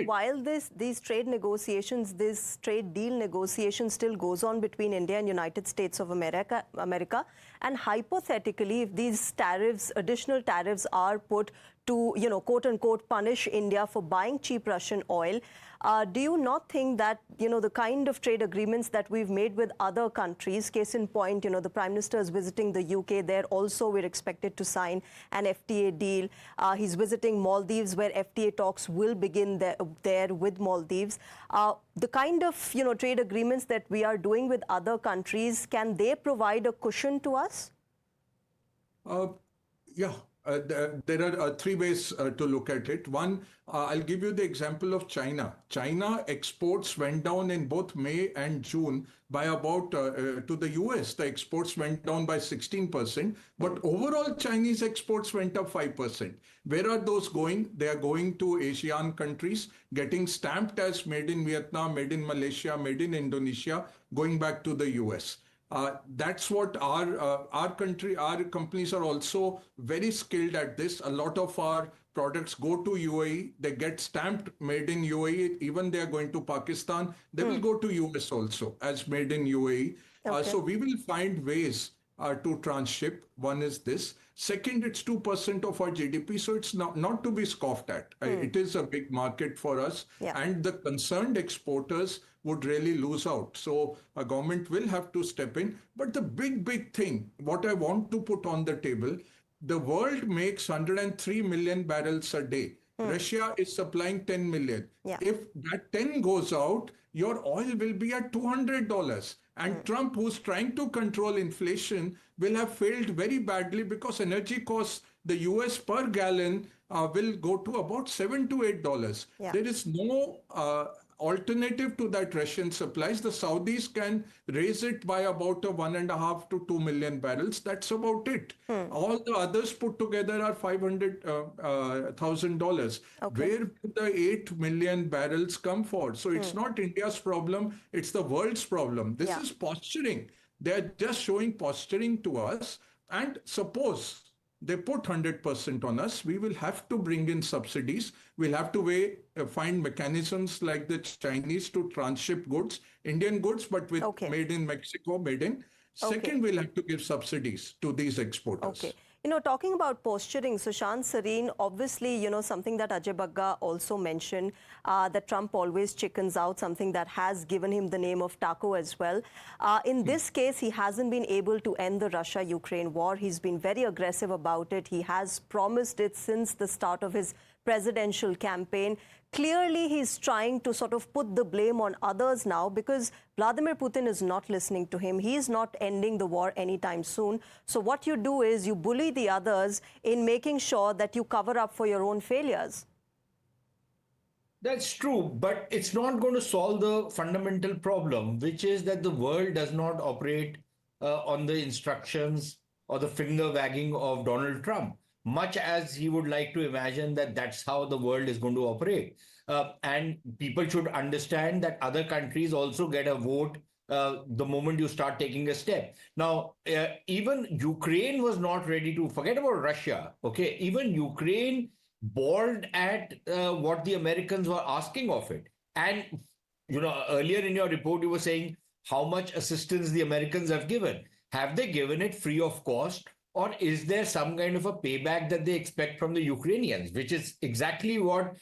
while these trade negotiations, this trade deal negotiation still goes on between India and United States of America, and hypothetically, if these tariffs, additional tariffs are put to, quote unquote, punish India for buying cheap Russian oil, do you not think that, the kind of trade agreements that we've made with other countries, case in point, the Prime Minister is visiting the UK, there also we're expected to sign an FTA deal. He's visiting Maldives, where FTA talks will begin there with Maldives. The kind of, trade agreements that we are doing with other countries, can they provide a cushion to us? Yeah. There are three ways to look at it. One, I'll give you the example of China. China exports went down in both May and June by about, to the US, the exports went down by 16%, but overall Chinese exports went up 5%. Where are those going? They are going to Asian countries, getting stamped as made in Vietnam, made in Malaysia, made in Indonesia, going back to the US. That's what our companies are also very skilled at this. A lot of our products go to UAE, they get stamped made in UAE, even they are going to Pakistan, they will go to US also as made in UAE. Okay. So we will find ways to transship. One is this. Second, it's 2% of our GDP, so it's not to be scoffed at. It is a big market for us, and the concerned exporters would really lose out. So a government will have to step in. But the big thing, what I want to put on the table, the world makes 103 million barrels a day. Russia is supplying 10 million. If that 10 goes out, your oil will be at $200. And Trump, who's trying to control inflation, will have failed very badly, because energy costs, the US per gallon will go to about $7 to $8. There is no alternative to that Russian supplies. The Saudis can raise it by about 1.5 to 2 million barrels. That's about it. All the others put together are $500,000. Where do the 8 million barrels come for? So it's not India's problem, it's the world's problem. This is posturing. They're just showing posturing to us. And suppose they put 100% on us, we will have to bring in subsidies. We'll have to find mechanisms like the Chinese to transship goods, Indian goods, but with made in Mexico, made in. Second, we'll have to give subsidies to these exporters. Okay. Talking about posturing, Sushant Sareen, obviously, something that Ajay Bagga also mentioned, that Trump always chickens out, something that has given him the name of taco as well. In this case, he hasn't been able to end the Russia-Ukraine war. He's been very aggressive about it. He has promised it since the start of his presidential campaign. Clearly, he's trying to sort of put the blame on others now, because Vladimir Putin is not listening to him. He is not ending the war anytime soon. So what you do is you bully the others in making sure that you cover up for your own failures. That's true, but it's not going to solve the fundamental problem, which is that the world does not operate on the instructions or the finger wagging of Donald Trump, much as he would like to imagine that that's how the world is going to operate. And people should understand that other countries also get a vote the moment you start taking a step. Now, even Ukraine was not ready to forget about Russia. Okay, even Ukraine bawled at what the Americans were asking of it. And, earlier in your report, you were saying how much assistance the Americans have given. Have they given it free of cost? Or is there some kind of a payback that they expect from the Ukrainians, which is exactly what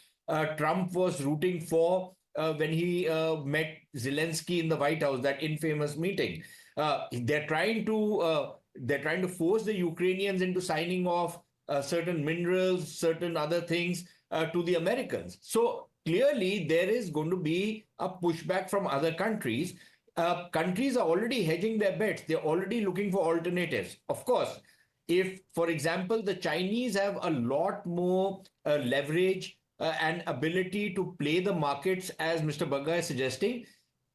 Trump was rooting for when he met Zelensky in the White House, that infamous meeting. They're trying to force the Ukrainians into signing off certain minerals, certain other things to the Americans. So clearly there is going to be a pushback from other countries. Countries are already hedging their bets. They're already looking for alternatives. Of course, if, for example, the Chinese have a lot more leverage and ability to play the markets, as Mr. Bagga is suggesting,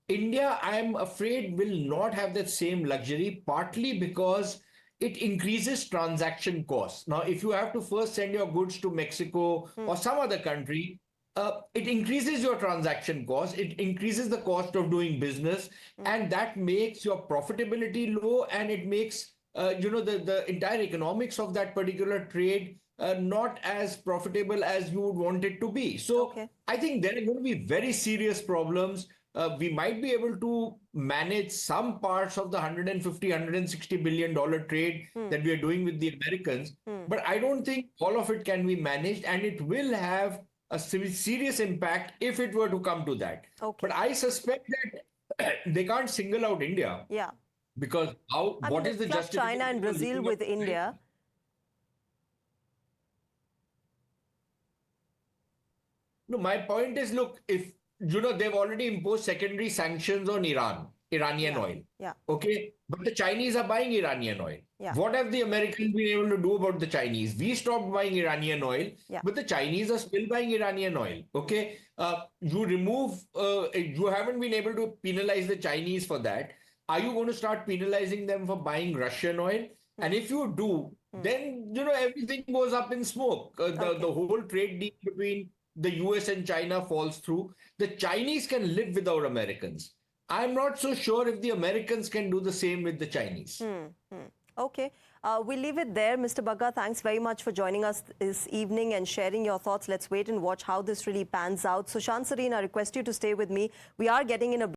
India, I'm afraid, will not have that same luxury, partly because it increases transaction costs. Now, if you have to first send your goods to Mexico or some other country, it increases your transaction cost, it increases the cost of doing business, and that makes your profitability low, and it makes the entire economics of that particular trade not as profitable as you would want it to be. So I think there are going to be very serious problems. We might be able to manage some parts of the $150–160 billion trade that we are doing with the Americans, but I don't think all of it can be managed, and it will have a serious impact if it were to come to that. But I suspect that they can't single out India. Yeah. Because what is the justification? China and Brazil with India. No, my point is, look, if they've already imposed secondary sanctions on Iranian oil. Yeah. Okay, but the Chinese are buying Iranian oil. What have the Americans been able to do about the Chinese? We stopped buying Iranian oil, but the Chinese are still buying Iranian oil. Okay, you haven't been able to penalize the Chinese for that. Are you going to start penalizing them for buying Russian oil? And if you do, then everything goes up in smoke. The whole trade deal between the US and China falls through. The Chinese can live without Americans. I'm not so sure if the Americans can do the same with the Chinese. Okay. We'll leave it there. Mr. Bagga, thanks very much for joining us this evening and sharing your thoughts. Let's wait and watch how this really pans out. Sushant Sareen, I request you to stay with me. We are getting in a